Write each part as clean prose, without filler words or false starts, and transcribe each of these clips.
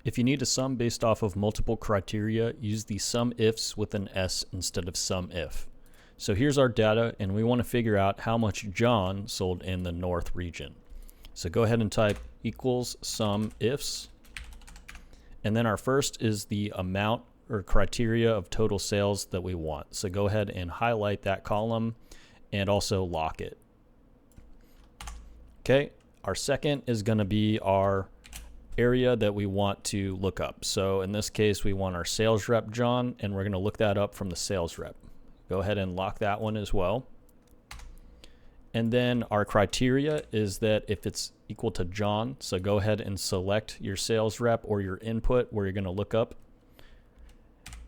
If you need a sum based off of multiple criteria, use the SUMIFS with an S instead of SUMIF. So here's our data, and we want to figure out how much John sold in the North region. So go ahead and type equals SUMIFS, and then our first is the amount or criteria of total sales that we want. So go ahead and highlight that column and also lock it. Okay, our second is going to be our area that we want to look up. So in this case, we want our sales rep John, and we're going to look that up from the sales rep. Go ahead and lock that one as well. And then our criteria is that if it's equal to John, so go ahead and select your sales rep or your input where you're going to look up.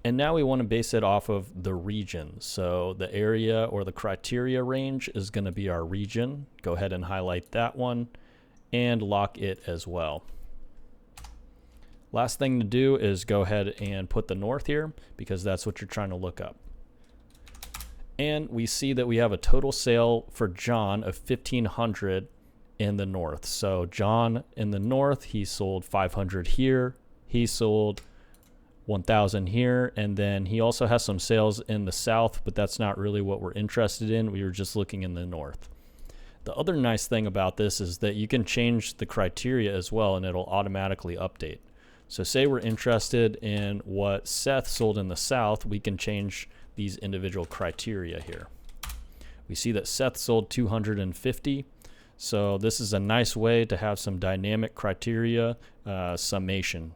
And now we want to base it off of the region. So the area or the criteria range is going to be our region. Go ahead and highlight that one and lock it as well. Last thing to do is go ahead and put the North here because that's what you're trying to look up. And we see that we have a total sale for John of 1,500 in the North. So John in the North, he sold 500 here. He sold 1,000 here. And then he also has some sales in the South, but that's not really what we're interested in. We were just looking in the North. The other nice thing about this is that you can change the criteria as well, and it'll automatically update. So say we're interested in what Seth sold in the South, we can change these individual criteria here. We see that Seth sold 250. So this is a nice way to have some dynamic criteria summation